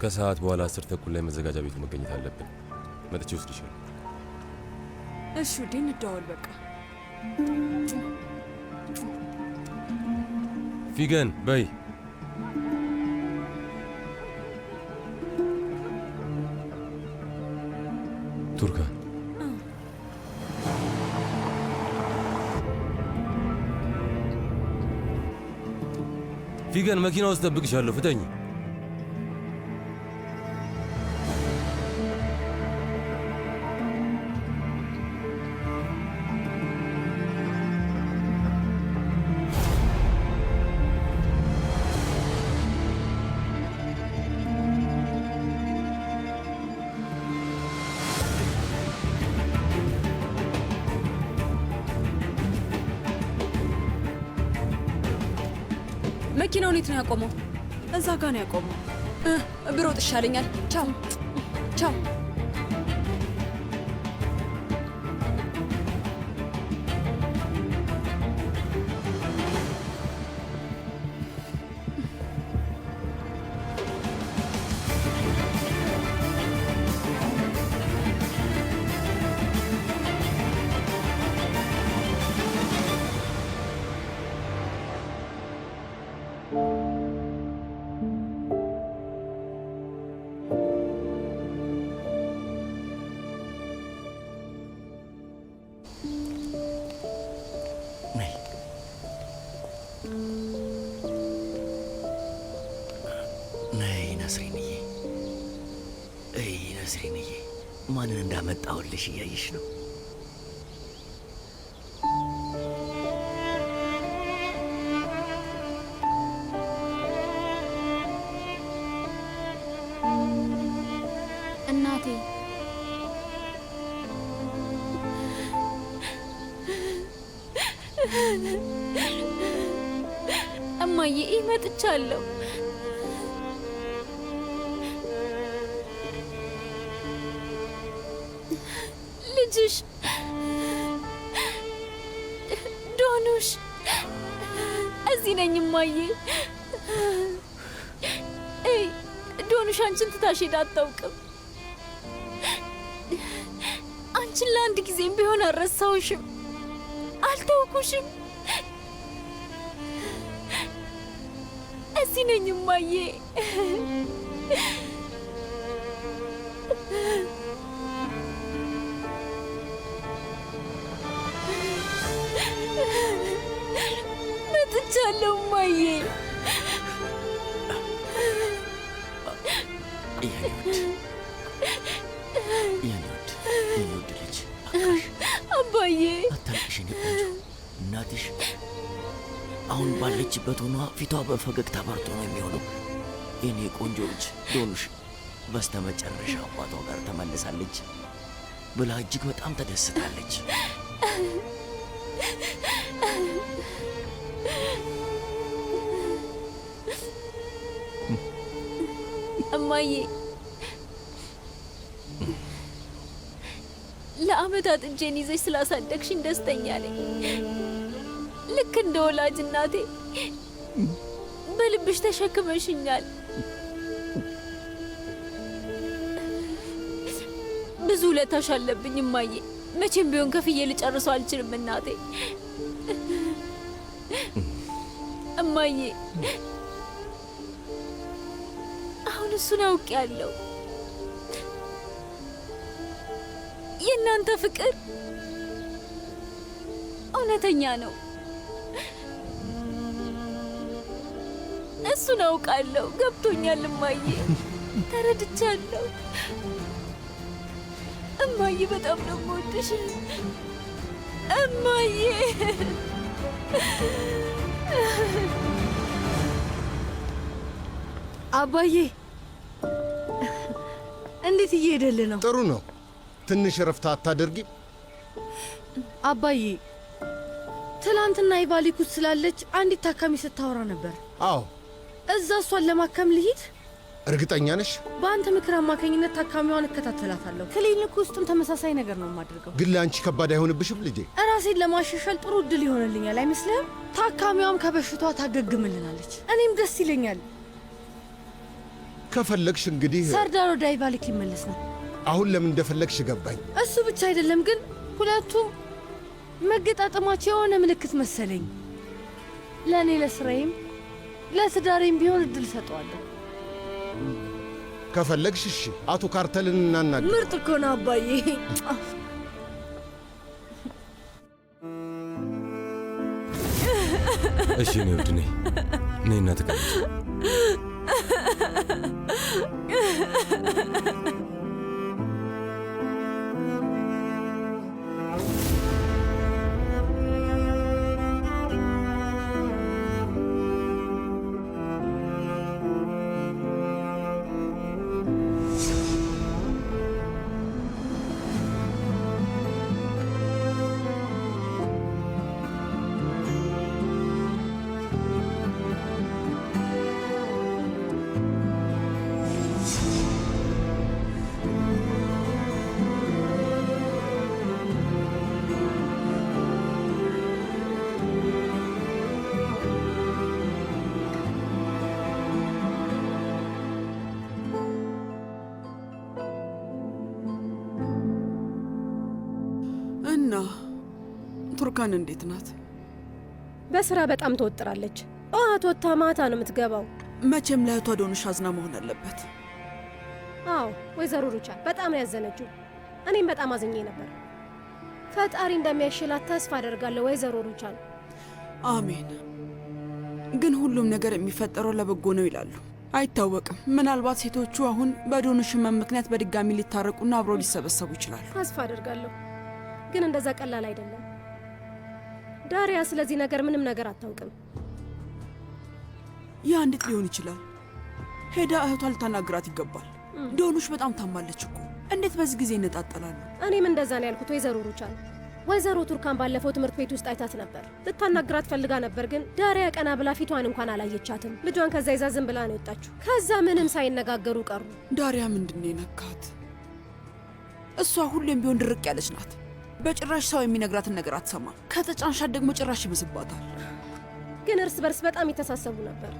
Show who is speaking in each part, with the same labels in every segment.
Speaker 1: ከሰዓት በኋላ 10 ተኩል ላይ መዘጋጃ ቤቱ መገኘት አለብን። መጥቼ ውስጥ ይችላል።
Speaker 2: እሺ ውዴ፣ እንደዋወል በቃ።
Speaker 1: ፊገን በይ። ቱርካን ፊገን መኪና ውስጥ ጠብቅሻለሁ። ፍጠኝ።
Speaker 2: መኪናውን የት ነው ያቆመው? እዛ ጋ ነው ያቆመው። ብሮጥ ይሻለኛል። ቻው ቻው።
Speaker 3: ነስሪንዬ፣ ማንን እንዳመጣሁልሽ እያየሽ ነው።
Speaker 4: እናቴ እማዬ፣ መጥቻለሁ። ልጅሽ ዶኑሽ እዚህ ነኝ እማዬ። ዶኑሽ አንቺን ትታሽ ሄዳ አታውቅም። አንቺን ለአንድ ጊዜም ቢሆን አልረሳሁሽም፣ አልተውኩሽም። እዚህ ነኝ እማዬ። መጥቻለሁ እማዬ።
Speaker 3: የኔ ውድ ልጅ
Speaker 4: አባዬ፣
Speaker 3: አታልቅሽ የኔ ቆንጆ። እናትሽ አሁን ባለችበት ሆኗ ፊቷ በፈገግታ በርቶ ነው የሚሆነው። የኔ ቆንጆ ልጅ ዶኑሽ በስተመጨረሻ አባቷ ጋር ተመልሳለች ብላ እጅግ በጣም ተደስታለች።
Speaker 4: እማዬ፣ ለአመታት እጄን ይዘሽ ስላሳደግሽኝ ደስተኛ ነኝ። ልክ እንደ ወላጅ እናቴ በልብሽ ተሸክመሽኛል። ብዙ ውለታሽ አለብኝ እማዬ። መቼም ቢሆን ከፍዬ ልጨርሰው አልችልም እናቴ። እማዬ፣ አሁን እሱን አውቄያለሁ። የእናንተ ፍቅር እውነተኛ ነው። እሱን አውቃለሁ። ገብቶኛል እማዬ፣ ተረድቻለሁ። እማዬ፣ በጣም ነው የምወድሽ እማዬ።
Speaker 5: አባዬ፣ እንዴት እየሄደልህ ነው?
Speaker 6: ጥሩ ነው። ትንሽ ረፍት አታደርጊም?
Speaker 5: አባዬ፣ ትላንትና የባሊኩት ስላለች አንዲት ታካሚ ስታወራ ነበር።
Speaker 6: አዎ።
Speaker 5: እዛ እሷን ለማከም ልሂድ?
Speaker 6: እርግጠኛ ነሽ?
Speaker 5: በአንተ ምክር አማካኝነት ታካሚዋን እከታተላታለሁ። ክሊኒክ ውስጥም ተመሳሳይ ነገር ነው የማደርገው።
Speaker 6: ግን ለአንቺ ከባድ አይሆንብሽም ልጄ?
Speaker 5: ራሴን ለማሻሻል ጥሩ እድል ይሆንልኛል አይመስልህም? ታካሚዋም ከበሽቷ ታገግምልናለች፣ እኔም ደስ ይለኛል።
Speaker 6: ከፈለግሽ እንግዲህ
Speaker 5: ሰርዳር ወደ አይቫሊክ ሊመለስ ነው።
Speaker 6: አሁን ለምን እንደፈለግሽ ገባኝ።
Speaker 5: እሱ ብቻ አይደለም ግን ሁለቱም መገጣጠማቸው የሆነ ምልክት መሰለኝ። ለእኔ ለስራዬም ለትዳሬም ቢሆን እድል ሰጠዋለሁ።
Speaker 6: ከፈለግሽ እሺ፣ አቶ ካርተልን እናናግር።
Speaker 5: ምርጥ እኮ ነው አባዬ።
Speaker 1: እሺ እኔ ውድ ነኝ እና ተቀመጭ።
Speaker 7: ቱርካን እንዴት ናት?
Speaker 8: በስራ በጣም ተወጥራለች። ጠዋት ወጥታ ማታ ነው የምትገባው።
Speaker 7: መቼም ለእህቷ ዶንሽ አዝና መሆን አለበት።
Speaker 8: አዎ ወይዘሮ ሩቻን በጣም ያዘነችው። እኔም በጣም አዝኜ ነበር። ፈጣሪ እንደሚያሽላት ተስፋ አደርጋለሁ ወይዘሮ ሩቻን።
Speaker 7: አሜን። ግን ሁሉም ነገር የሚፈጠረው ለበጎ ነው ይላሉ። አይታወቅም። ምናልባት ሴቶቹ አሁን በዶንሽ ህመም ምክንያት በድጋሚ ሊታረቁና አብረው ሊሰበሰቡ ይችላሉ።
Speaker 8: ተስፋ አደርጋለሁ። ግን እንደዛ ቀላል አይደለም። ዳሪያ ስለዚህ ነገር ምንም ነገር አታውቅም።
Speaker 7: ያ እንዴት ሊሆን ይችላል? ሄዳ እህቷ ልታናግራት ይገባል። ዶኑሽ በጣም ታማለች እኮ። እንዴት በዚህ ጊዜ ይነጣጠላሉ?
Speaker 8: እኔም እንደዛ ነው ያልኩት ወይዘሮ ሩቻን። ወይዘሮ ቱርካን ባለፈው ትምህርት ቤት ውስጥ አይታት ነበር። ልታናግራት ፈልጋ ነበር፣ ግን ዳሪያ ቀና ብላ ፊቷን እንኳን አላየቻትም። ልጇን ከዛ ይዛ ዝም ብላ ነው የወጣችው። ከዛ ምንም ሳይነጋገሩ ቀሩ።
Speaker 7: ዳሪያ ምንድን የነካት? እሷ ሁሌም ቢሆን ድርቅ ያለች ናት። በጭራሽ ሰው የሚነግራትን ነገር አትሰማም። ከተጫንሻት ደግሞ ጭራሽ ይመስባታል።
Speaker 8: ግን እርስ በርስ በጣም ይተሳሰቡ ነበር።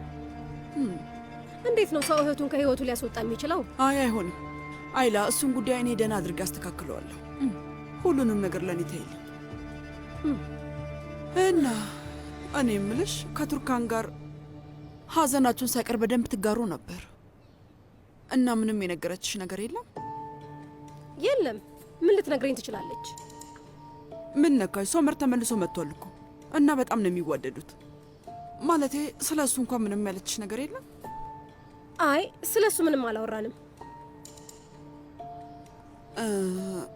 Speaker 8: እንዴት ነው ሰው እህቱን ከህይወቱ ሊያስወጣ የሚችለው?
Speaker 7: አይ አይሆንም አይላ፣ እሱን ጉዳይ እኔ ደህና አድርጌ አስተካክለዋለሁ። ሁሉንም ነገር ለእኔ ተይልኝ እና እኔ የምልሽ ከቱርካን ጋር ሀዘናችሁን ሳይቀር በደንብ ትጋሩ ነበር እና ምንም የነገረችሽ ነገር የለም?
Speaker 8: የለም። ምን ልትነግረኝ ትችላለች?
Speaker 7: ምን ነካሽ? ሶመር ተመልሶ መጥቷል እኮ እና በጣም ነው የሚዋደዱት። ማለቴ ስለ እሱ እንኳን ምንም ያለችሽ ነገር የለም?
Speaker 8: አይ ስለ እሱ ምንም አላወራንም።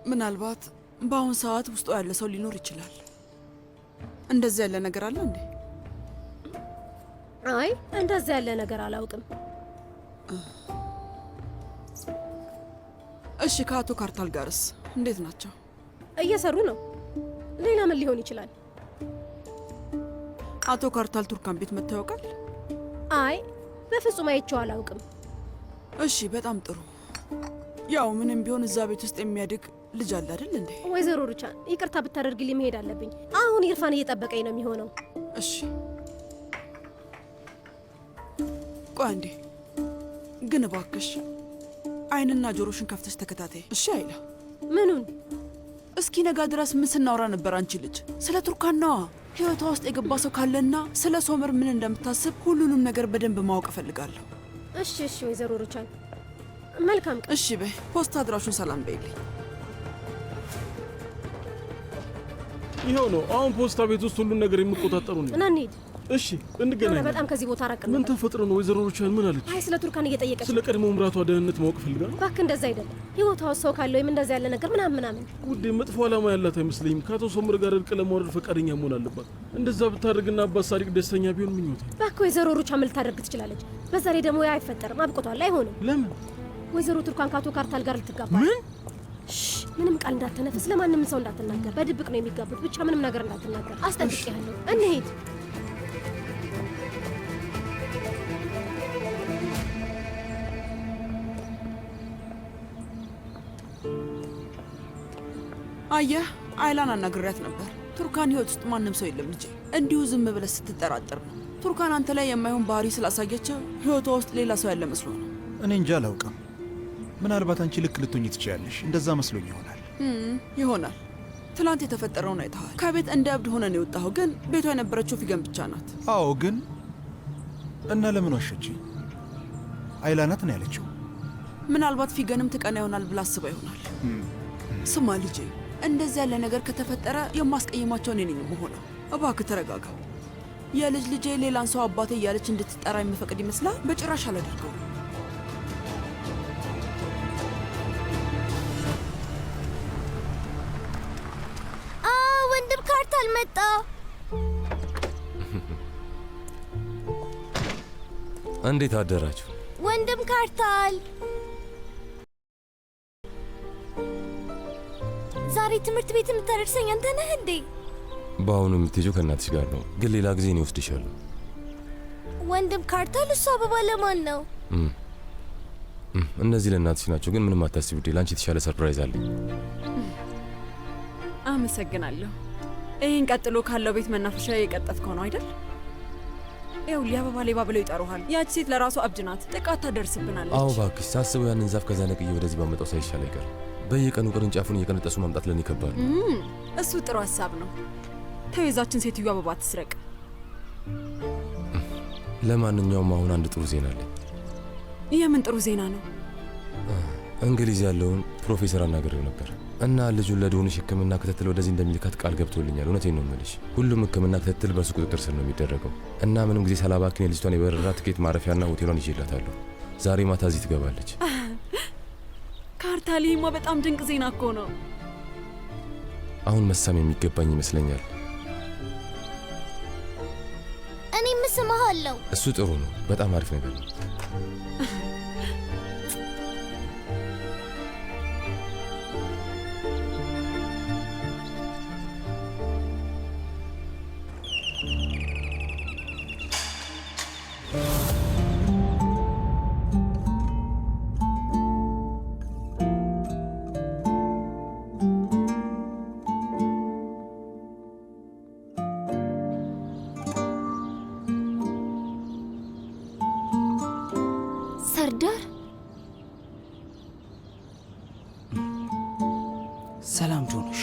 Speaker 7: ምናልባት በአሁን ሰዓት ውስጡ ያለ ሰው ሊኖር ይችላል። እንደዚህ ያለ ነገር አለ እንዴ?
Speaker 8: አይ እንደዚህ ያለ ነገር አላውቅም።
Speaker 7: እሺ ከአቶ ካርታል ጋርስ እንዴት ናቸው?
Speaker 8: እየሰሩ ነው። ሌላ ምን ሊሆን ይችላል?
Speaker 7: አቶ ካርታል ቱርካን ቤት መጥተው ያውቃል?
Speaker 8: አይ በፍጹም አይቼው አላውቅም።
Speaker 7: እሺ በጣም ጥሩ። ያው ምንም ቢሆን እዛ ቤት ውስጥ የሚያድግ ልጅ አለ አይደል እንዴ?
Speaker 8: ወይዘሮ ሩቻን ይቅርታ ብታደርግልኝ መሄድ አለብኝ። አሁን ኢርፋን እየጠበቀኝ ነው የሚሆነው።
Speaker 7: እሺ ቆይ አንዴ ግን እባክሽ አይንና ጆሮሽን ከፍተሽ ተከታታይ። እሺ አይላ።
Speaker 8: ምኑን?
Speaker 7: እስኪ ነጋ ድረስ ምን ስናወራ ነበር? አንቺ ልጅ ስለ ቱርካን ነዋ። ህይወቷ ውስጥ የገባ ሰው ካለና ስለ ሶመር ምን እንደምታስብ ሁሉንም ነገር በደንብ ማወቅ እፈልጋለሁ።
Speaker 8: እሺ እሺ ወይዘሮ ሩቻን መልካም ቀን።
Speaker 7: እሺ በይ። ፖስታ አድራሹን ሰላም በይልኝ።
Speaker 9: ይኸው ነው አሁን ፖስታ ቤት ውስጥ ሁሉን ነገር የሚቆጣጠሩ ነው።
Speaker 8: እና እንሂድ።
Speaker 9: እሺ እንገናኝ።
Speaker 8: በጣም ከዚህ ቦታ ራቅ።
Speaker 9: ምን ተፈጥሮ ነው? ወይዘሮ ሩቻን ምን አለች?
Speaker 8: አይ ስለ ቱርካን እየጠየቀች
Speaker 9: ስለ ቀድሞ ምራቷ ደህንነት ማወቅ ፈልጋለሁ።
Speaker 8: እባክህ እንደዛ አይደለም። ህይወቷ ውስጥ ሰው ካለ ወይም እንደዛ ያለ ነገር ምናምን
Speaker 9: ውዴ፣ መጥፎ ዓላማ ያላት አይመስለኝም። ከአቶ ሶመር ጋር እርቅ ለማውረድ ፈቃደኛ መሆን አለባት። እንደዛ ብታደርግና አባት ሳዲቅ ደስተኛ ቢሆን ምኞቴ።
Speaker 8: እባክህ ወይዘሮ ሩቻን ምን ልታደርግ ትችላለች? በዛ ላይ ደግሞ ያ አይፈጠርም፣ አብቅቷል፣ አይሆንም።
Speaker 9: ለምን?
Speaker 8: ወይዘሮ ቱርካን ከአቶ ካርታል ጋር ልትጋባ።
Speaker 9: ምን?
Speaker 8: ምንም ቃል እንዳትነፍስ፣ ለማንም ሰው እንዳትናገር። በድብቅ ነው የሚጋቡት። ብቻ ምንም ነገር እንዳትናገር አስጠንቅቄሃለሁ። እንሂድ።
Speaker 7: አየህ አይላን አናግሬያት ነበር። ቱርካን ህይወት ውስጥ ማንም ሰው የለም ልጄ። እንዲሁ ዝም ብለህ ስትጠራጠር ነው። ቱርካን አንተ ላይ የማይሆን ባህሪ ስላሳየችው ህይወቷ ውስጥ ሌላ ሰው ያለ መስሎ ነው።
Speaker 10: እኔ እንጃ አላውቅም። ምናልባት አንቺ ልክ ልትሆኚ ትችያለሽ። እንደዛ መስሎኝ ይሆናል።
Speaker 7: ይሆናል። ትላንት የተፈጠረውን አይተሃል። ከቤት እንደ እብድ ሆነን የወጣኸው፣ ግን ቤቷ የነበረችው ፊገን ብቻ ናት።
Speaker 10: አዎ፣ ግን እና ለምን ዋሸችኝ? አይላ ናት ነው ያለችው።
Speaker 7: ምናልባት ፊገንም ትቀና ይሆናል ብላ አስባ ይሆናል። ስማ ልጄ፣ እንደዚህ ያለ ነገር ከተፈጠረ የማስቀይማቸው እኔ ነኝ የምሆነው። እባክህ ተረጋጋ። የልጅ ልጄ ሌላን ሰው አባቴ እያለች እንድትጠራ የምፈቅድ ይመስላል? በጭራሽ አላደርገውም።
Speaker 11: ወንድም ካርታል መጣ።
Speaker 1: እንዴት አደራችሁ?
Speaker 11: ወንድም ካርታል፣ ዛሬ ትምህርት ቤት የምታደርሰኝ አንተ ነህ እንዴ?
Speaker 1: በአሁኑ የምትሄጂው ከእናትሽ ጋር ነው፣ ግን ሌላ ጊዜ እኔ ወስድሻለሁ።
Speaker 11: ወንድም ካርታል፣ እሱ አበባ ለማን ነው?
Speaker 1: እነዚህ ለእናትሽ ናቸው፣ ግን ምንም አታስቢ ውዴ፣ ለአንቺ የተሻለ ሰርፕራይዝ አለኝ።
Speaker 2: አመሰግናለሁ። ይህን ቀጥሎ ካለው ቤት መናፈሻ የቀጠፍከው ነው አይደል? ይኸውልህ አበባ ሌባ ብለው ይጠሩሃል። ያቺ ሴት ለራሷ እብድ ናት፣ ጥቃት ታደርስብናለች።
Speaker 1: አዎ እባክሽ፣ ሳስበው ያንን ዛፍ ከዛ ነቅዬ ወደዚህ ባመጣው ሳይሻል አይቀር። በየቀኑ ቅርንጫፉን እየቀነጠሱ ማምጣት ለኔ ከባድ ነው።
Speaker 2: እሱ ጥሩ ሀሳብ ነው። ተይዛችን ሴትዮ አበባ ትስረቅ።
Speaker 1: ለማንኛውም አሁን አንድ ጥሩ ዜና አለኝ።
Speaker 2: የምን ጥሩ ዜና ነው?
Speaker 1: እንግሊዝ ያለውን ፕሮፌሰር አናግሬው ነበር እና ልጁን ለዶንሽ ሕክምና ክትትል ወደዚህ እንደሚልካት ቃል ገብቶልኛል። እውነቴን ነው የምልሽ፣ ሁሉም ሕክምና ክትትል በሱ ቁጥጥር ስር ነው የሚደረገው እና ምንም ጊዜ ሳላባክን የልጅቷን የበረራ ትኬት ማረፊያና ሆቴሏን ይዤላታለሁ። ዛሬ ማታ እዚህ ትገባለች።
Speaker 2: ካርታሊማ በጣም ድንቅ ዜና እኮ ነው።
Speaker 1: አሁን መሳም የሚገባኝ ይመስለኛል።
Speaker 11: እኔም እስምሃለሁ።
Speaker 1: እሱ ጥሩ ነው። በጣም አሪፍ ነገር ነው።
Speaker 11: ሰርዳር፣
Speaker 3: ሰላም ዶኑሽ።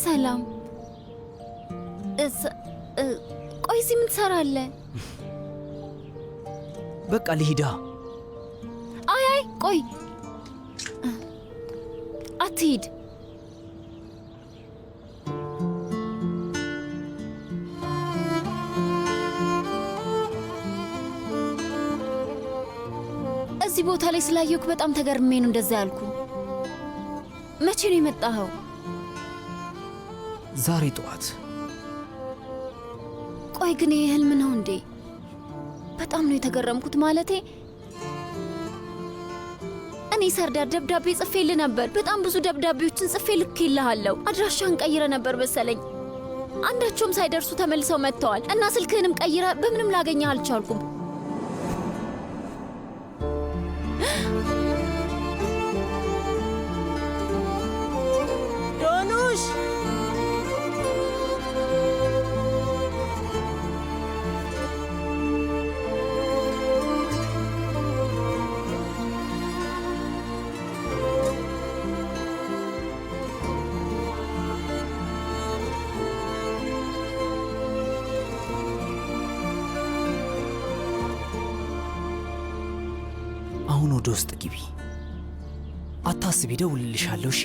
Speaker 4: ሰላም። ቆይ እዚህ ምን ትሰራለህ?
Speaker 3: በቃ ልሂዳ።
Speaker 4: አይ ቆይ አትሂድ። እዚህ ቦታ ላይ ስላየሁክ በጣም ተገርሜ ነው እንደዛ ያልኩ። መቼ ነው የመጣኸው?
Speaker 3: ዛሬ ጠዋት።
Speaker 4: ቆይ ግን ይህ ህልም ነው እንዴ? በጣም ነው የተገረምኩት። ማለቴ እኔ ሰርዳር ደብዳቤ ጽፌልህ ነበር። በጣም ብዙ ደብዳቤዎችን ጽፌ ልኬልሃለሁ። አድራሻህን ቀይረ ነበር መሰለኝ። አንዳቸውም ሳይደርሱ ተመልሰው መጥተዋል እና ስልክህንም ቀይረ በምንም ላገኘህ አልቻልኩም።
Speaker 11: ዶኑሽ፣
Speaker 3: አሁን ወደ ውስጥ ግቢ። አታስቢ፣ እደውልልሻለሁ። እሺ?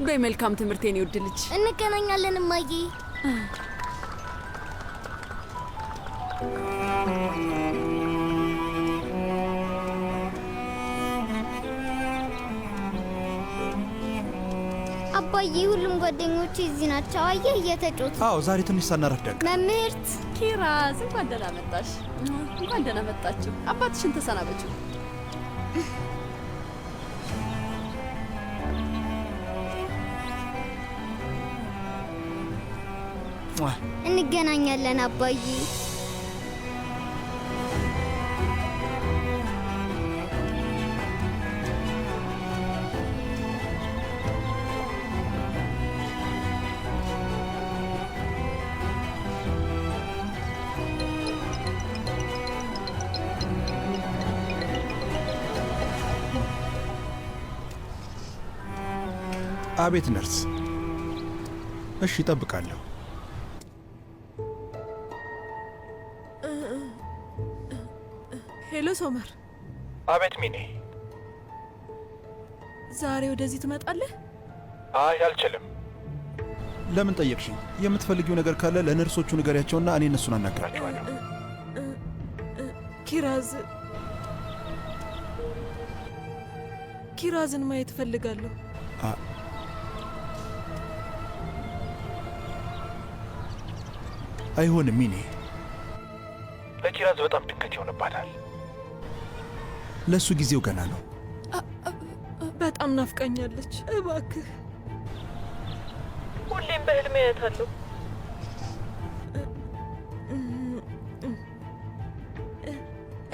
Speaker 2: በመልካም ትምህርቴን ይወድልች።
Speaker 11: እንገናኛለን እማዬ። አባዬ ሁሉም ጓደኞቼ እዚህ ናቸው። አየህ እየተጫወቱ።
Speaker 10: አዎ ዛሬ ትንሽ ሳናረፍ ደግ
Speaker 11: መምህርት
Speaker 12: ኪራዝ እንኳን ደህና መጣሽ። እንኳን ደህና መጣችሁ። አባትሽን ተሰናበችው።
Speaker 11: እንገናኛለን አባዬ።
Speaker 10: አቤት ነርስ። እሺ እጠብቃለሁ።
Speaker 7: ሄሎ ሶመር።
Speaker 10: አቤት ሚኔ።
Speaker 7: ዛሬ ወደዚህ ትመጣለህ?
Speaker 10: አይ አልችልም። ለምን ጠየቅሽኝ? የምትፈልጊው ነገር ካለ ለነርሶቹ ንገሪያቸውና እኔ እነሱን አናግራቸዋለሁ።
Speaker 7: ኪራዝን ማየት እፈልጋለሁ።
Speaker 10: አይሆንም ሚኔ። ለኪራዝ በጣም ድንገት ይሆንባታል። ለእሱ ጊዜው ገና ነው።
Speaker 7: በጣም ናፍቃኛለች። እባክህ። ሁሌም በህልሜ አያታለሁ።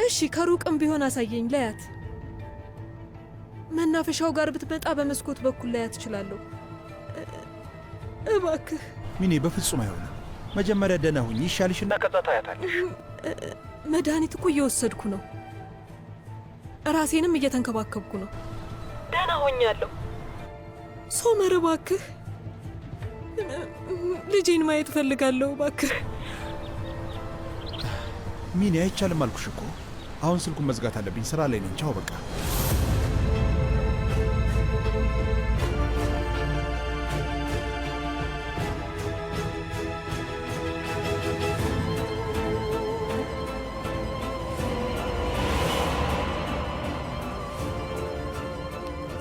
Speaker 7: እሺ ከሩቅም ቢሆን አሳየኝ፣ ለያት። መናፈሻው ጋር ብትመጣ በመስኮት በኩል ላያት እችላለሁ። እባክህ
Speaker 10: ሚኔ። በፍጹም አይሆንም። መጀመሪያ ደህና ሁኝ ይሻልሽና ከዛ ታያታለሽ።
Speaker 7: መድኃኒት እኮ እየወሰድኩ ነው። ራሴንም እየተንከባከብኩ ነው። ደህና ሆኛለሁ። ሶመር እባክህ፣ ልጄን ማየት እፈልጋለሁ። እባክህ
Speaker 10: ሚኔ። አይቻልም አልኩሽ እኮ። አሁን ስልኩን መዝጋት አለብኝ። ስራ ላይ ነኝ። ቻው በቃ።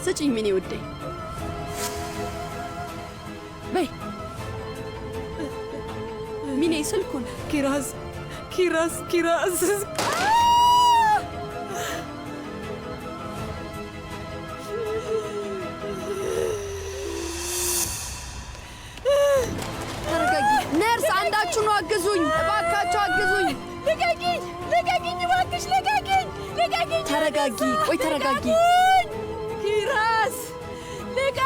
Speaker 12: ስጪኝ ሚኔ ውዴ። በይ ሚኔ ስልኩን።
Speaker 7: ኪራዝ
Speaker 12: ተረጋጊ ነርስ። አንዳችሁ ነው አግዙኝ፣ እባካችሁ አግዙኝ።
Speaker 7: ልቀቂኝ እባክሽ፣ ልቀቂኝ።
Speaker 12: ተረጋጊ። ቆይ ተረጋጊ።
Speaker 7: ኪራዝ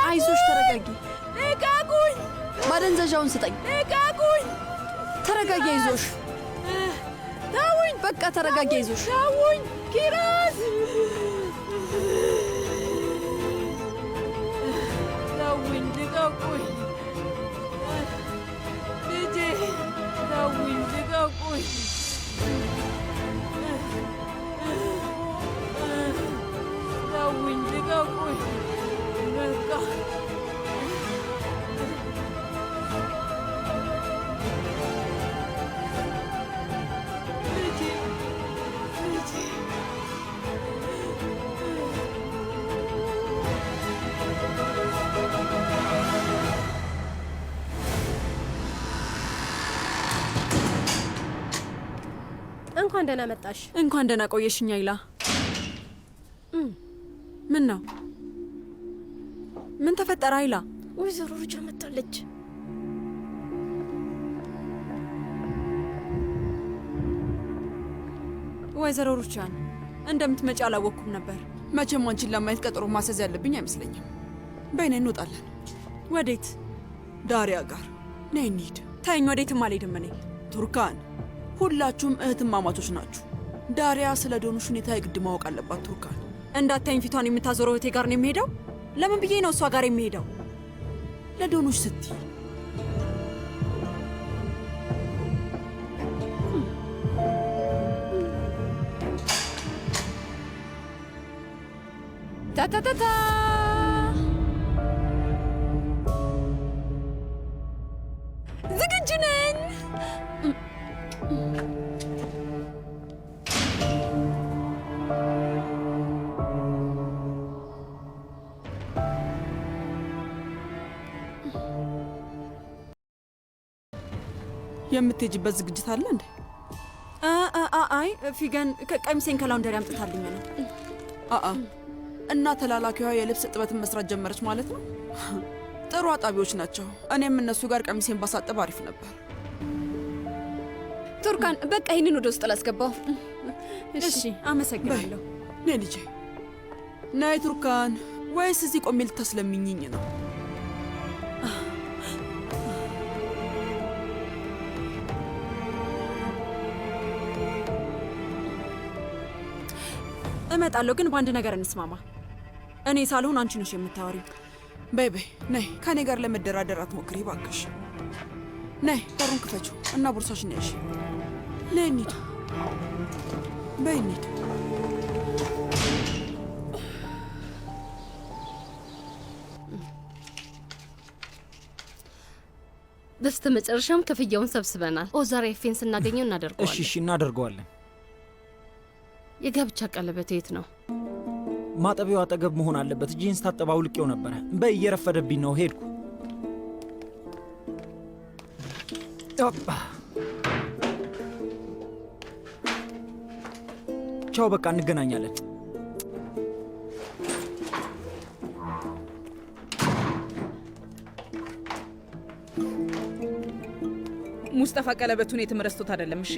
Speaker 12: አይዞሽ፣ ተረጋጊ።
Speaker 7: ልቀቁኝ።
Speaker 12: ማደንዘዣውን ስጠኝ።
Speaker 7: ልቀቁኝ።
Speaker 12: ተረጋጊ፣ አይዞሽ።
Speaker 7: ተውኝ።
Speaker 12: በቃ ተረጋጊ፣ አይዞሽ።
Speaker 7: ተውኝ። ኪራዝ ተውኝ፣ ልቀቁኝ። ልጄ ተውኝ፣ ልቀቁኝ። ተውኝ፣ ልቀቁኝ። በቃ
Speaker 8: እንኳን ደህና መጣሽ።
Speaker 2: እንኳን ደህና ቆየሽኝ አይላ። ምን ነው? ምን ተፈጠረ አይላ?
Speaker 8: ወይዘሮ ሩቻ መጣለች።
Speaker 2: ወይዘሮ ሩቻን እንደምትመጪ አላወቅኩም ነበር።
Speaker 7: መቼም አንቺን ለማየት ቀጠሮ ማስያዝ ያለብኝ አይመስለኝም። በይኔ እንወጣለን።
Speaker 2: ወዴት?
Speaker 7: ዳሪያ ጋር ነይ እንሂድ።
Speaker 2: ተይኝ፣ ወዴትም አልሄድም እኔ።
Speaker 7: ቱርካን፣ ሁላችሁም እህትማማቾች ናችሁ። ዳሪያ ስለ ዶኑሽ ሁኔታ የግድ ማወቅ አለባት። ቱርካን፣
Speaker 2: እንዳታይኝ ፊቷን የምታዞረው እህቴ ጋር ነው የሚሄደው። ለምን ብዬ ነው እሷ ጋር የሚሄደው?
Speaker 7: ለዶኑሽ ስትይ።
Speaker 2: ታታታታ ዝግጁ ነኝ።
Speaker 7: የምትሄጂበት ዝግጅት አለ እንዴ?
Speaker 2: አይ ፊገን ቀሚሴን ከላውንደሪ አምጥታልኝ ነው።
Speaker 7: እና ተላላኪዋ የልብስ እጥበትን መስራት ጀመረች ማለት ነው? ጥሩ አጣቢዎች ናቸው። እኔም እነሱ ጋር ቀሚሴን ባሳጥብ አሪፍ ነበር።
Speaker 12: ቱርካን በቃ ይህንን ወደ ውስጥ ላስገባው።
Speaker 2: እሺ አመሰግናለሁ።
Speaker 7: ነይ ልጄ ነይ ቱርካን። ወይስ እዚህ ቆሜ ልታስለምኝኝ ነው?
Speaker 2: እመጣለሁ፣ ግን በአንድ ነገር እንስማማ። እኔ ሳልሆን አንቺ ነሽ የምታወሪው።
Speaker 7: በይ በይ ነይ፣ ከኔ ጋር ለመደራደር አትሞክሪ እባክሽ። ነይ በሩን ክፈችው እና ቦርሳሽን ነይ። እሺ ነይ እንሂድ። በይ እንሂድ።
Speaker 5: በስተ መጨረሻም ክፍያውን ሰብስበናል። ኦዛር ኤፌን ስናገኘው እናደርገዋለን።
Speaker 13: እሺ እናደርገዋለን።
Speaker 5: የጋብቻ ቀለበት የት ነው?
Speaker 13: ማጠቢያው አጠገብ መሆን አለበት። ጂንስ ታጠባ አውልቄው ነበረ። በይ እየረፈደብኝ ነው፣ ሄድኩ። ቻው፣ በቃ እንገናኛለን።
Speaker 14: ሙስጠፋ ቀለበቱን የትም ረስቶት አይደለም። እሺ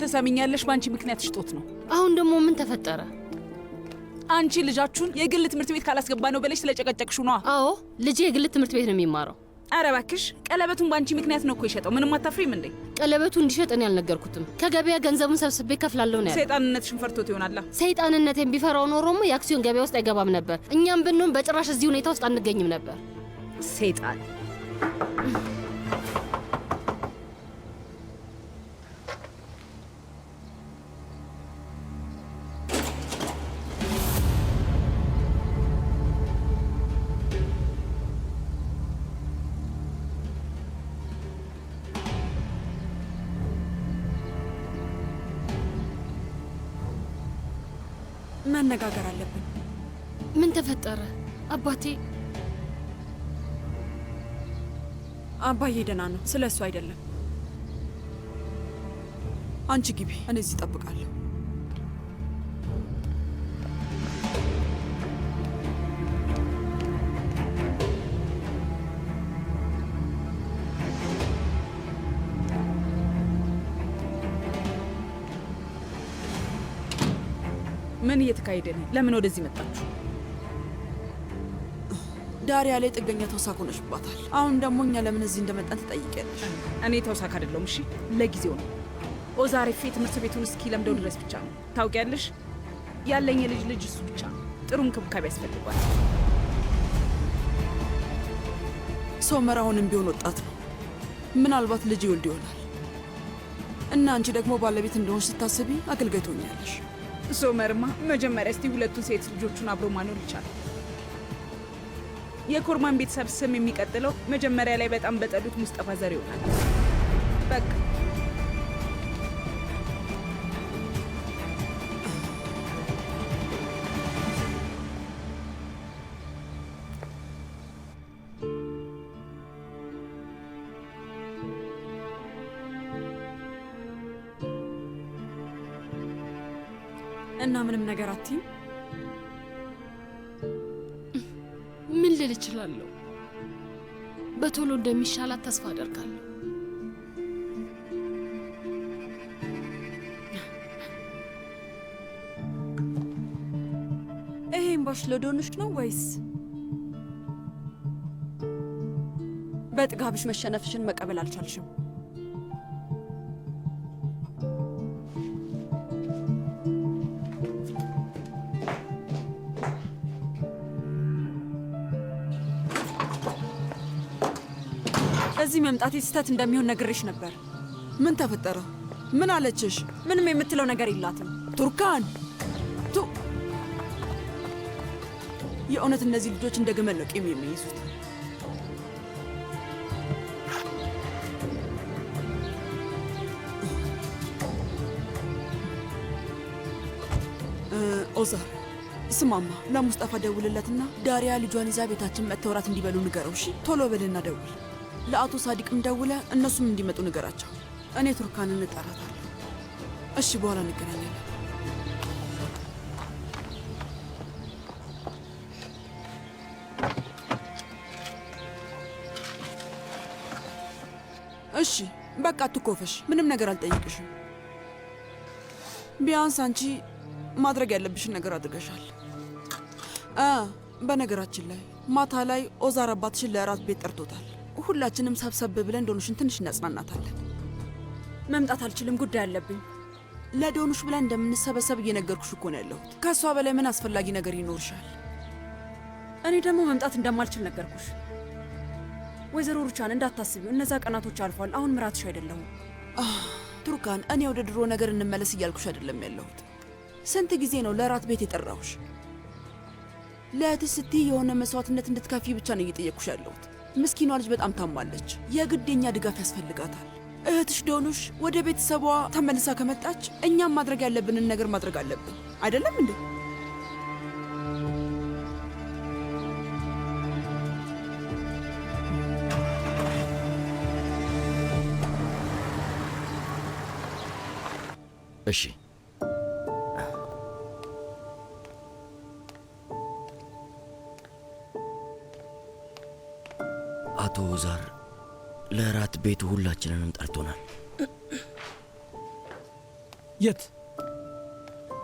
Speaker 14: ትሰሚኛለሽ? በአንቺ ምክንያት ሽጦት ነው።
Speaker 5: አሁን ደግሞ ምን ተፈጠረ?
Speaker 14: አንቺ ልጃችሁን የግል ትምህርት ቤት ካላስገባ ነው ብለሽ ስለጨቀጨቅሹ ነዋ።
Speaker 5: አዎ ልጄ የግል ትምህርት ቤት ነው የሚማረው።
Speaker 14: አረ እባክሽ፣ ቀለበቱን በአንቺ ምክንያት ነው እኮ የሸጠው። ምንም አታፍሪም እንዴ?
Speaker 5: ቀለበቱ እንዲሸጥ እኔ አልነገርኩትም። ከገበያ ገንዘቡን ሰብስቤ ከፍላለሁ ነው ያለው።
Speaker 14: ሰይጣንነትሽን ፈርቶት ይሆናላ።
Speaker 5: ሰይጣንነቴን ቢፈራው ኖሮማ የአክሲዮን ገበያ ውስጥ አይገባም ነበር። እኛም ብንሆን በጭራሽ እዚህ ሁኔታ ውስጥ አንገኝም ነበር።
Speaker 14: ሰይጣን
Speaker 2: መነጋገር አለብን።
Speaker 5: ምን ተፈጠረ? አባቴ
Speaker 2: አባዬ ደህና ነው። ስለ እሱ አይደለም።
Speaker 7: አንቺ ግቢ፣ እኔ እዚህ እጠብቃለሁ።
Speaker 14: ምን እየተካሄደ ነው? ለምን ወደዚህ መጣችሁ?
Speaker 7: ዳሪያ ላይ ጥገኛ ተውሳክ ሆነሽባታል። አሁን ደግሞ እኛ ለምን እዚህ እንደመጣን ትጠይቂያለሽ።
Speaker 14: እኔ ተውሳክ አይደለሁም። እሺ ለጊዜው ነው። ኦዛሬፌ ትምህርት ቤቱን እስኪ ለምደው ድረስ ብቻ ነው። ታውቂያለሽ፣ ያለኝ የልጅ ልጅ እሱ ብቻ ነው። ጥሩ እንክብካቤ ያስፈልጓል።
Speaker 7: ሶመር አሁንም ቢሆን ወጣት ነው። ምናልባት ልጅ ይወልድ ይሆናል እና አንቺ ደግሞ ባለቤት እንደሆንሽ ስታስቢ አገልጋይ ትሆኛለሽ።
Speaker 14: ሶመርማ መጀመሪያ እስቲ ሁለቱን ሴት ልጆቹን አብሮ ማኖር ይቻላል። የኮርማን ቤተሰብ ስም የሚቀጥለው መጀመሪያ ላይ በጣም በጠሉት ሙስጠፋ ዘር ይሆናል። በቃ
Speaker 2: እና ምንም ነገር አትይም?
Speaker 5: ምን ልል እችላለሁ? በቶሎ እንደሚሻላት ተስፋ አደርጋለሁ።
Speaker 2: ይሄን ባሽ ለዶንሽ ነው ወይስ በጥጋብሽ መሸነፍሽን መቀበል አልቻልሽም? እዚህ መምጣቴ ስህተት እንደሚሆን ነግሬሽ ነበር።
Speaker 7: ምን ተፈጠረ? ምን አለችሽ?
Speaker 2: ምንም የምትለው ነገር የላትም።
Speaker 7: ቱርካን የእውነት እነዚህ ልጆች እንደ ግመል ነው ቂም የሚይዙት። ኦዛር ስማማ ለሙስጠፋ ደውልለትና ዳሪያ ልጇን ይዛ ቤታችን መተውራት እንዲበሉ ንገረው። እሺ ቶሎ በልና ደውል። ለአቶ ሳዲቅም ደውለ እነሱም እንዲመጡ ንገራቸው። እኔ ቱርካንን እጠራታለሁ። እሺ በኋላ እንገናኛለን። እሺ በቃ አትኮፈሽ። ምንም ነገር አልጠይቅሽም። ቢያንስ አንቺ ማድረግ ያለብሽን ነገር አድርገሻል። በነገራችን ላይ ማታ ላይ ኦዛር አባትሽን ለእራት ቤት ጠርቶታል። ሁላችንም ሰብሰብ ብለን ዶኑሽን ትንሽ እናጽናናታለን።
Speaker 2: መምጣት አልችልም፣ ጉዳይ አለብኝ።
Speaker 7: ለዶኑሽ ብለን እንደምንሰበሰብ እየነገርኩሽ እኮ ነው ያለሁት። ከእሷ በላይ ምን አስፈላጊ ነገር ይኖርሻል?
Speaker 2: እኔ ደግሞ መምጣት እንደማልችል ነገርኩሽ። ወይዘሮ ሩቻን እንዳታስቢው፣ እነዛ ቀናቶች አልፏል። አሁን ምራትሽ አይደለሁም።
Speaker 7: ቱርካን፣ እኔ ወደ ድሮ ነገር እንመለስ እያልኩሽ አይደለም ያለሁት። ስንት ጊዜ ነው ለእራት ቤት የጠራሁሽ? ለእህትሽ ስትይ የሆነ መስዋዕትነት እንድትከፊ ብቻ ነው እየጠየቅኩሽ ያለሁት። ምስኪኗ ልጅ በጣም ታማለች። የግዴኛ ድጋፍ ያስፈልጋታል። እህትሽ ዶኑሽ ወደ ቤተሰቧ ተመልሳ ከመጣች እኛም ማድረግ ያለብንን ነገር ማድረግ አለብን። አይደለም እንዴ?
Speaker 3: እሺ አቶ ኦዛር ለራት ቤቱ ሁላችንንም ጠርቶናል።
Speaker 15: የት?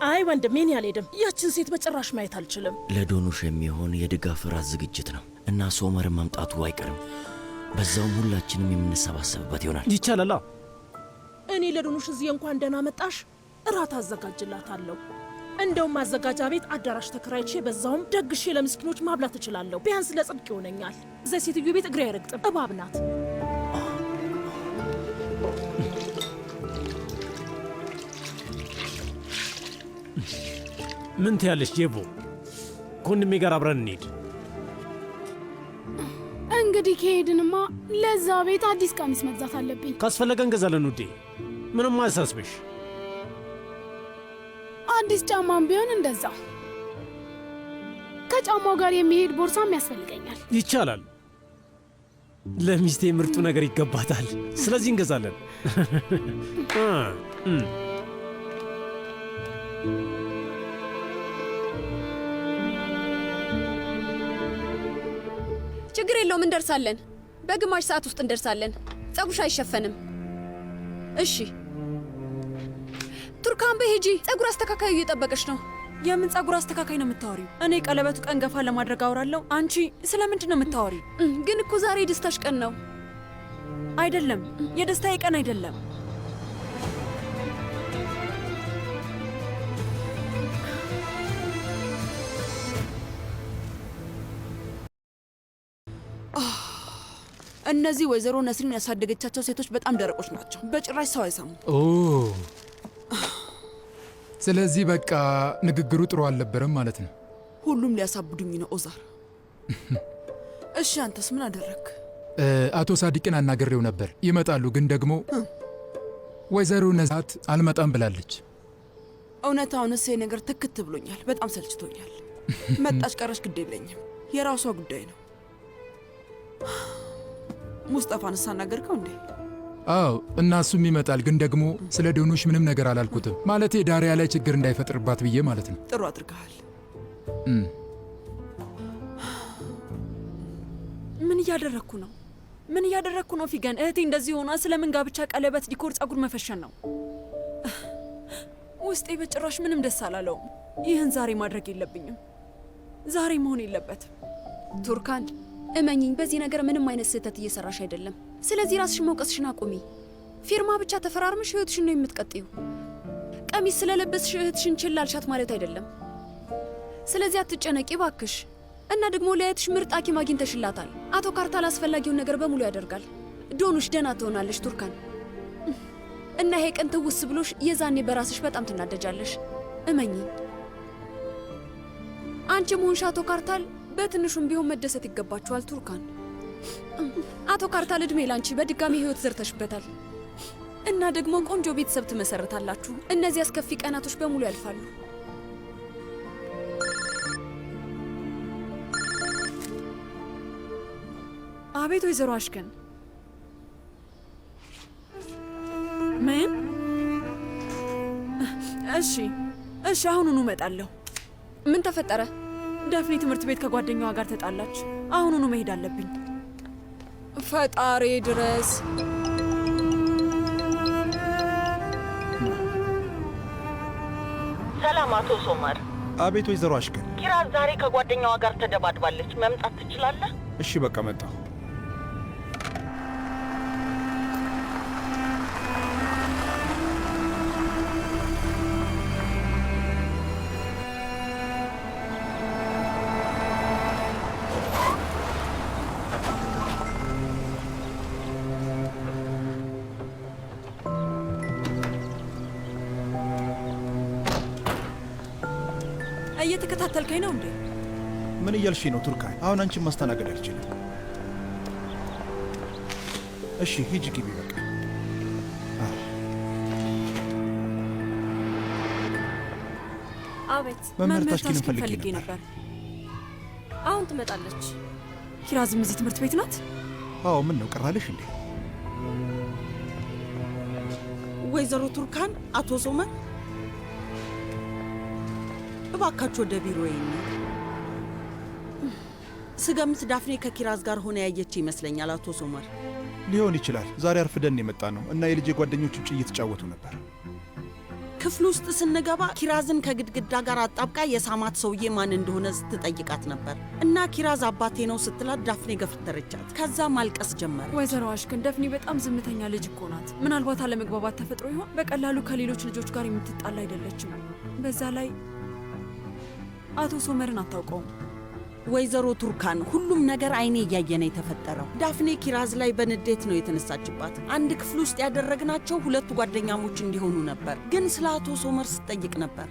Speaker 15: አይ ወንድሜ፣ እኔ አልሄድም። ያችን ሴት በጭራሽ ማየት አልችልም።
Speaker 3: ለዶኑሽ የሚሆን የድጋፍ ራት ዝግጅት ነው እና ሶመርን መምጣቱ አይቀርም። በዛውም ሁላችንም የምንሰባሰብበት ይሆናል።
Speaker 15: ይቻላል። እኔ ለዶኑሽ እዚህ እንኳን ደህና መጣሽ እራት አዘጋጅላታለሁ። እንደውም ማዘጋጃ ቤት አዳራሽ ተከራይቼ በዛውም ደግሼ ለምስኪኖች ማብላት እችላለሁ። ቢያንስ ለጽድቅ ይሆነኛል። እዛ ሴትዮ ቤት እግሬ አይረግጥም፣ እባብ ናት።
Speaker 16: ምን ትያለሽ ጄቦ? ከወንድሜ ጋር አብረን እንሂድ።
Speaker 17: እንግዲህ ከሄድንማ ለዛ ቤት አዲስ ቀሚስ መግዛት አለብኝ።
Speaker 16: ካስፈለገ እንገዛለን ውዴ፣ ምንም አያሳስብሽ።
Speaker 17: አዲስ ጫማም ቢሆን እንደዛ። ከጫማው ጋር የሚሄድ ቦርሳም ያስፈልገኛል።
Speaker 16: ይቻላል። ለሚስቴ ምርጡ ነገር ይገባታል። ስለዚህ እንገዛለን።
Speaker 18: ችግር የለውም፣ እንደርሳለን። በግማሽ ሰዓት ውስጥ እንደርሳለን። ጸጉርሽ አይሸፈንም። እሺ ቱርካን፣ በሂጂ። ጸጉር አስተካካዩ እየጠበቀች ነው።
Speaker 2: የምን ጸጉር አስተካካይ ነው የምታወሪው? እኔ ቀለበቱ ቀን ገፋ ለማድረግ አወራለሁ። አንቺ ስለምንድን ነው የምታወሪው?
Speaker 18: ግን እኮ ዛሬ የደስታሽ ቀን ነው።
Speaker 2: አይደለም፣ የደስታዬ ቀን አይደለም።
Speaker 7: እነዚህ ወይዘሮ ነስሪን ያሳደገቻቸው ሴቶች በጣም ደረቆች ናቸው። በጭራሽ ሰው አይሰሙም።
Speaker 19: ስለዚህ በቃ ንግግሩ ጥሩ አልነበረም ማለት ነው።
Speaker 7: ሁሉም ሊያሳብዱኝ ነው ኦዛር። እሺ አንተስ ምን አደረግ?
Speaker 19: አቶ ሳዲቅን አናገሬው ነበር። ይመጣሉ፣ ግን ደግሞ ወይዘሮ ነዛት አልመጣም ብላለች።
Speaker 7: እውነታውንስ ነገር ትክት ብሎኛል። በጣም ሰልችቶኛል። መጣች ቀረች ግድ የለኝም፣ የራሷ ጉዳይ ነው። ሙስጠፋን ሳናገርከው እንዴ?
Speaker 19: አዎ፣ እና እሱም ይመጣል፣ ግን ደግሞ ስለ ዶኑሽ ምንም ነገር አላልኩትም። ማለቴ ዳሪያ ላይ ችግር እንዳይፈጥርባት ብዬ ማለት ነው።
Speaker 7: ጥሩ አድርገሃል።
Speaker 2: ምን እያደረግኩ ነው? ምን እያደረግኩ ነው ፊገን? እህቴ እንደዚህ ሆኗ ስለምን ጋብቻ፣ ቀለበት፣ ዲኮር፣ ጸጉር መፈሸን ነው? ውስጤ በጭራሽ ምንም ደስ አላለውም። ይህን ዛሬ ማድረግ የለብኝም። ዛሬ መሆን የለበትም።
Speaker 18: ቱርካን እመኝኝ፣ በዚህ ነገር ምንም አይነት ስህተት እየሰራሽ አይደለም። ስለዚህ ራስሽን መውቀስሽን አቁሚ። ፊርማ ብቻ ተፈራርመሽ እህትሽን ነው የምትቀጥዩ። ቀሚስ ስለለበስሽ እህትሽን ችላ አልሻት ማለት አይደለም። ስለዚህ አትጨነቂ ባክሽ። እና ደግሞ ለእህትሽ ምርጥ ሐኪም አግኝተሽላታል። አቶ ካርታል አስፈላጊውን ነገር በሙሉ ያደርጋል። ዶኑሽ ደህና ትሆናለሽ ቱርካን። እና ይሄ ቀን ትውስ ብሎሽ የዛኔ በራስሽ በጣም ትናደጃለሽ። እመኝኝ። አንቺ መሆንሽ አቶ ካርታል በትንሹም ቢሆን መደሰት ይገባችኋል ቱርካን። አቶ ካርታል እድሜ ላንቺ፣ በድጋሚ ህይወት ዘርተሽበታል እና ደግሞ ቆንጆ ቤተሰብ ትመሰርታላችሁ። እነዚህ አስከፊ ቀናቶች በሙሉ ያልፋሉ።
Speaker 2: አቤት ወይዘሮ አሽከን። ምን? እሺ አሁኑኑ እመጣለሁ።
Speaker 18: ምን ተፈጠረ?
Speaker 2: ዳፍኔ ትምህርት ቤት ከጓደኛዋ ጋር ተጣላች። አሁኑኑ መሄድ አለብኝ። ፈጣሪ ድረስ።
Speaker 20: ሰላም አቶ ሶመር።
Speaker 10: አቤት ወይዘሮ አሽከን።
Speaker 20: ኪራዝ ዛሬ ከጓደኛዋ ጋር ተደባድባለች። መምጣት ትችላለህ?
Speaker 10: እሺ በቃ መጣሁ።
Speaker 2: እየተከታተልከኝ ነው እንዴ?
Speaker 10: ምን እያልሽ ነው ቱርካን? አሁን አንቺን ማስተናገድ አልችልም። እሺ ሂጂ ግቢ በቃ።
Speaker 8: አቤት።
Speaker 10: መምህር ታሽኪንን ፈልጌ
Speaker 2: ነበር።
Speaker 8: አሁን ትመጣለች።
Speaker 2: ኪራዝም እዚህ ትምህርት ቤት ናት?
Speaker 10: አዎ። ምን ነው ቀራለሽ እንዴ?
Speaker 20: ወይዘሮ ቱርካን፣ አቶ ሶመር እባካችሁ ወደ ቢሮ ይሄን። ስገምት ዳፍኔ ከኪራዝ ጋር ሆነ ያየች ይመስለኛል። አቶ ሶመር
Speaker 10: ሊሆን ይችላል። ዛሬ አርፍደን የመጣ ነው እና የልጄ ጓደኞች ውጭ እየተጫወቱ ነበር።
Speaker 20: ክፍል ውስጥ ስንገባ ኪራዝን ከግድግዳ ጋር አጣብቃ የሳማት ሰውዬ ማን እንደሆነ ስትጠይቃት ነበር እና ኪራዝ አባቴ ነው ስትላት ዳፍኔ ገፍተረቻት። ከዛ ማልቀስ ጀመረ።
Speaker 2: ወይዘሮ አሽከን ዳፍኔ በጣም ዝምተኛ ልጅ እኮ ናት። ምናልባት አለመግባባት ተፈጥሮ ይሆን? በቀላሉ ከሌሎች ልጆች ጋር የምትጣላ አይደለችም። በዛ ላይ አቶ ሶመርን አታውቀውም።
Speaker 20: ወይዘሮ ቱርካን፣ ሁሉም ነገር አይኔ እያየ ነው የተፈጠረው። ዳፍኔ ኪራዝ ላይ በንዴት ነው የተነሳችባት። አንድ ክፍል ውስጥ ያደረግናቸው ሁለቱ ጓደኛሞች እንዲሆኑ ነበር፣ ግን ስለ አቶ ሶመር ስትጠይቅ ነበር።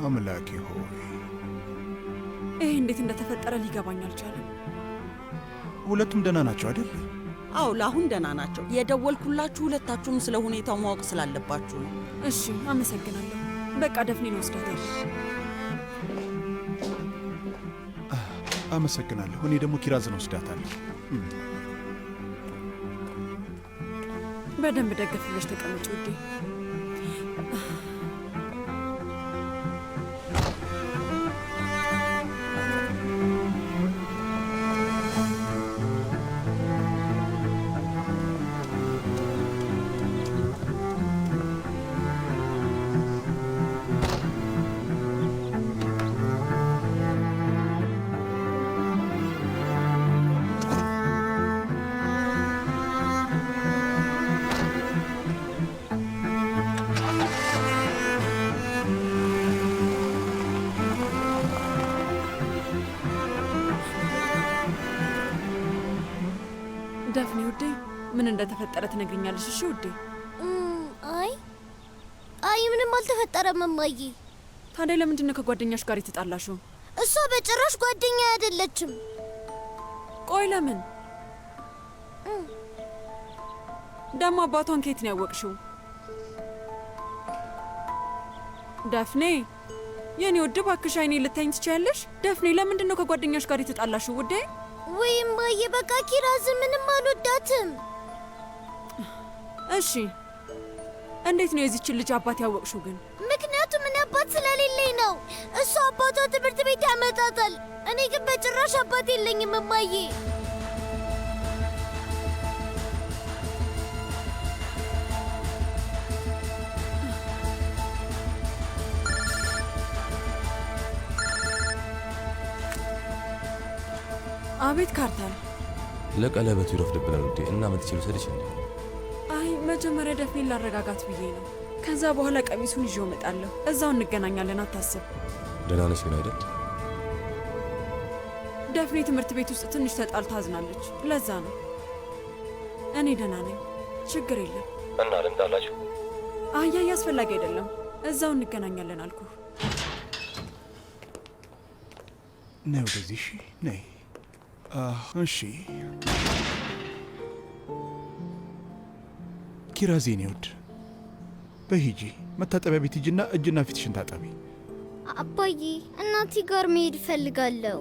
Speaker 10: አምላኬ ሆይ፣
Speaker 2: ይሄ እንዴት እንደተፈጠረ ሊገባኝ አልቻለም።
Speaker 10: ሁለቱም ደህና ናቸው አይደል?
Speaker 20: አዎ፣ ለአሁን ደህና ናቸው። የደወልኩላችሁ ሁለታችሁም ስለ ሁኔታው ማወቅ ስላለባችሁ ነው።
Speaker 2: እሺ፣ አመሰግናለሁ። በቃ ዳፍኔን ወስዳታለሁ።
Speaker 10: አመሰግናለሁ። እኔ ደግሞ ኪራዝን ወስዳታለሁ።
Speaker 2: በደንብ ደገፍ ብለሽ ተቀመጭ ውዴ። ዳፍኔ ውዴ፣ ምን እንደተፈጠረ ትነግሪኛለሽ? እሺ ውዴ።
Speaker 11: አይ ምንም አልተፈጠረም እማዬ።
Speaker 2: ታዲያ ለምንድን ነው ከጓደኛሽ ጋር የተጣላሽው?
Speaker 11: እሷ በጭራሽ ጓደኛ አይደለችም።
Speaker 2: ቆይ ለምን? ደግሞ አባቷን ከየት ነው ያወቅሽው? ዳፍኔ የኔ ውድ፣ እባክሽ አይኔ ልታይኝ ትችያለሽ? ዳፍኔ ለምንድን ነው ከጓደኛሽ ጋር የተጣላሽው ውዴ?
Speaker 11: ወይ እማዬ፣ በቃ ኪራዝ ምንም አልወዳትም።
Speaker 2: እሺ እንዴት ነው የዚችን ልጅ አባት ያወቅሽው ግን?
Speaker 11: ምክንያቱም እኔ አባት ስለሌለኝ ነው። እሷ አባቷ ትምህርት ቤት ያመጣታል። እኔ ግን በጭራሽ አባት የለኝም እማዬ።
Speaker 2: አቤት ካርታል።
Speaker 1: ለቀለበቱ ይረፍድብናል ውዴ እና መትችሉ ሰልሽ እንዴ?
Speaker 2: አይ መጀመሪያ ዳፍኔን ላረጋጋት ብዬ ነው። ከዛ በኋላ ቀሚሱን ይዤው እመጣለሁ። እዛው እንገናኛለን፣ አታስብ።
Speaker 1: ደህና ነሽ ግን አይደል?
Speaker 2: ዳፍኔ ትምህርት ቤት ውስጥ ትንሽ ተጣልታ አዝናለች። ለዛ ነው። እኔ ደህና ነኝ፣ ችግር የለም።
Speaker 1: እና ልምጣላችሁ?
Speaker 2: አያይ አስፈላጊ አይደለም፣ እዛው እንገናኛለን አልኩ።
Speaker 10: ነይ ወደዚህ። እሺ ነይ። እሺ ኪራዝ የኔ ውድ፣ በሂጂ መታጠቢያ ቤት ሂጂና እጅና ፊትሽን ታጠቢ።
Speaker 11: አባዬ እናቴ ጋር መሄድ እፈልጋለሁ።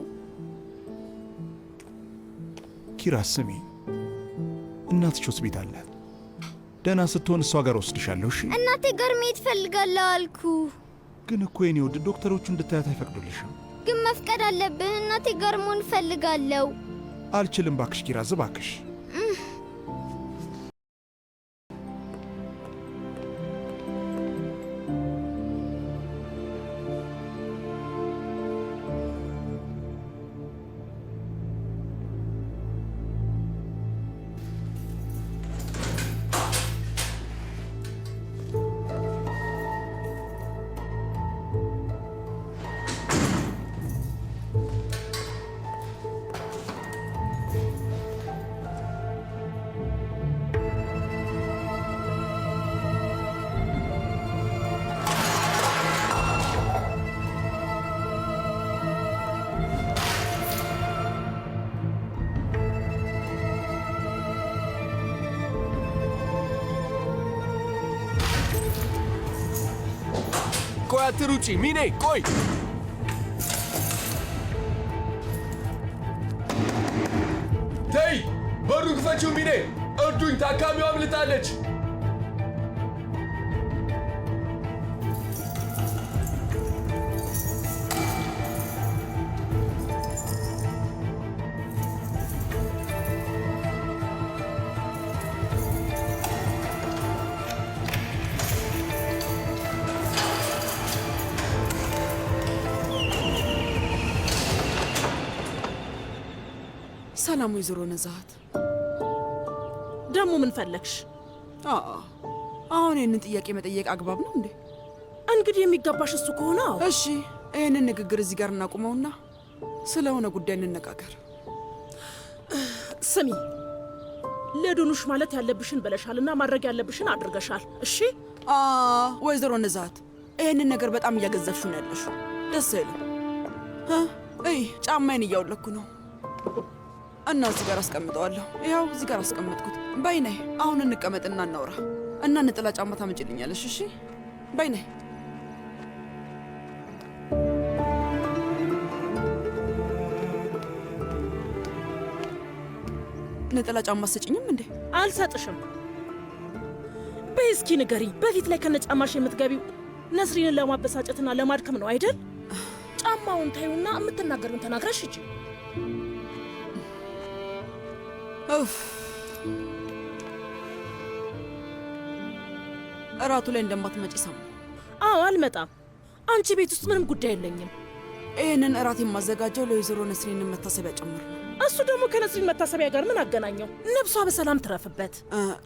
Speaker 10: ኪራስ ስሚ፣ እናትሽ ሆስፒታል ናት። ደህና ስትሆን እሷ ጋር ወስድሻለሁ። እሺ?
Speaker 11: እናቴ ጋር መሄድ እፈልጋለሁ አልኩ።
Speaker 10: ግን እኮ የኔ ውድ ዶክተሮቹ እንድታያት አይፈቅዱልሽም።
Speaker 11: ግን መፍቀድ አለብህ። እናቴ ጋር መሆን እፈልጋለሁ።
Speaker 10: አልችልም ባክሽ ኪራዝ፣ ባክሽ።
Speaker 21: ቆይ አትሩጪ ሚኔ፣ ቆይ። ተይ፣ በሩን ክፈቺው ሚኔ፣ እርዱኝ፣ ታካሚዋ አምልጣለች።
Speaker 7: ሰላም ወይዘሮ ነዛሃት፣
Speaker 15: ደግሞ ምን ፈለግሽ?
Speaker 7: አሁን ይህንን ጥያቄ መጠየቅ አግባብ ነው እንዴ?
Speaker 15: እንግዲህ የሚገባሽ እሱ ከሆነ
Speaker 7: እሺ፣ ይህንን ንግግር እዚህ ጋር እናቁመውና ስለሆነ ጉዳይ እንነጋገር።
Speaker 15: ስሚ፣ ለዶኑሽ ማለት ያለብሽን ብለሻልና ማድረግ ያለብሽን አድርገሻል። እሺ
Speaker 7: ወይዘሮ ነዛሃት፣ ይህንን ነገር በጣም እያገዘፍሽ ነው ያለሽው። ደስ አይልም። እይ ጫማዬን እያወለኩ ነው እና እዚህ ጋር አስቀምጠዋለሁ። ይኸው እዚህ ጋር አስቀመጥኩት። በይ ነይ፣ አሁን እንቀመጥና እናውራ እና ነጠላ ጫማ ታመጭልኛለሽ? እሺ በይ ነይ። ነጠላ ጫማ አትሰጭኝም እንዴ?
Speaker 15: አልሰጥሽም። በይ እስኪ ንገሪ፣ በፊት ላይ ከነጫማሽ የምትገቢው ነስሪንን ለማበሳጨትና ለማድከም ነው አይደል? ጫማውን ታዩና የምትናገሩን ተናግረሽ እጂ።
Speaker 7: እራቱ ላይ እንደማትመጪ ሰሙ።
Speaker 15: አዎ አልመጣም። አንቺ ቤት ውስጥ ምንም ጉዳይ የለኝም።
Speaker 7: ይህንን እራት የማዘጋጀው ለወይዘሮ ነስሪንን መታሰቢያ ጭምር ነው።
Speaker 15: እሱ ደግሞ ከነስሪን መታሰቢያ ጋር ምን አገናኘው? ነብሷ በሰላም ትረፍበት።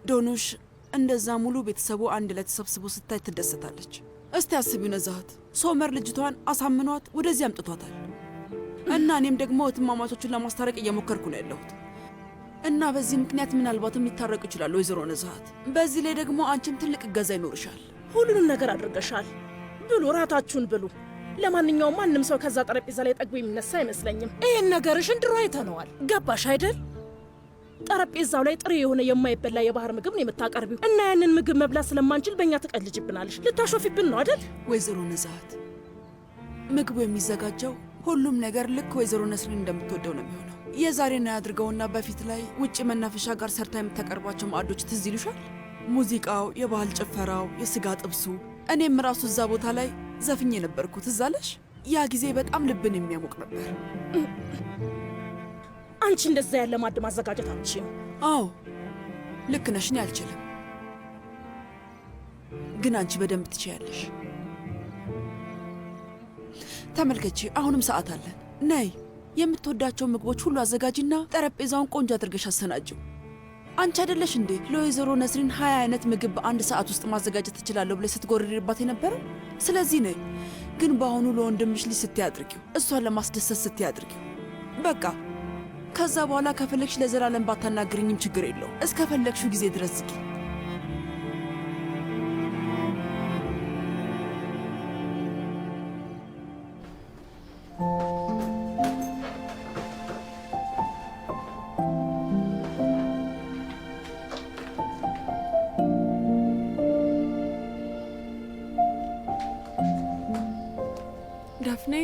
Speaker 7: ዶኑሽ እንደዛ ሙሉ ቤተሰቡ አንድ ላይ ተሰብስቦ ስታይ ትደሰታለች። እስቲ አስቢው ነዛሃት፣ ሶመር ልጅቷን አሳምኗት ወደዚህ አምጥቷታል እና እኔም ደግሞ እህትማማቾቹን ለማስታረቅ እየሞከርኩ ነው ያለሁት እና በዚህ ምክንያት ምናልባትም ሊታረቁ ይችላሉ ወይዘሮ ነዛሃት። በዚህ ላይ ደግሞ አንቺም ትልቅ እገዛ ይኖርሻል።
Speaker 15: ሁሉንም ነገር አድርገሻል። ብሉ፣ ራታችሁን ብሉ። ለማንኛውም ማንም ሰው ከዛ ጠረጴዛ ላይ ጠግቦ የሚነሳ አይመስለኝም። ይህን ነገርሽን ድሮ አይተነዋል። ገባሽ አይደል? ጠረጴዛው ላይ ጥሬ የሆነ የማይበላ የባህር ምግብ ነው የምታቀርቢው እና ያንን ምግብ መብላት ስለማንችል በእኛ ትቀልጅብናለሽ። ልታሾፊብን ነው አይደል?
Speaker 7: ወይዘሮ ነዛሃት፣ ምግቡ የሚዘጋጀው ሁሉም ነገር ልክ ወይዘሮ ነስሪን እንደምትወደው ነው የሚሆነው። የዛሬን ያድርገውና በፊት ላይ ውጭ መናፈሻ ጋር ሰርታ የምታቀርባቸው ማዕዶች ትዝ ይሉሻል? ሙዚቃው፣ የባህል ጭፈራው፣ የስጋ ጥብሱ። እኔም ራሱ እዛ ቦታ ላይ ዘፍኝ የነበርኩ ትዝ አለሽ? ያ ጊዜ በጣም ልብን የሚያሞቅ ነበር።
Speaker 15: አንቺ እንደዛ ያለ ማዕድ ማዘጋጀት አትችይም።
Speaker 7: አዎ ልክ ነሽ፣ እኔ አልችልም፣ ግን አንቺ በደንብ ትችያለሽ። ተመልከቺ፣ አሁንም ሰዓት አለን። ነይ፣ የምትወዳቸው ምግቦች ሁሉ አዘጋጂና ጠረጴዛውን ቆንጆ አድርገሽ አሰናጅው። አንቺ አይደለሽ እንዴ ለወይዘሮ ነስሪን 20 አይነት ምግብ በአንድ ሰዓት ውስጥ ማዘጋጀት ትችላለሁ ብለሽ ስትጎርሪባት የነበረው? ስለዚህ ነይ፣ ግን በአሁኑ ለወንድምሽ ልጅ ስትይ አድርጊው፣ እሷን ለማስደሰት ስትይ አድርጊው። በቃ ከዛ በኋላ ከፈለግሽ ለዘላለም ባታናግርኝም ችግር የለው። እስከ ፈለግሽው ጊዜ ድረስ ዝጊ። ዳፍኔ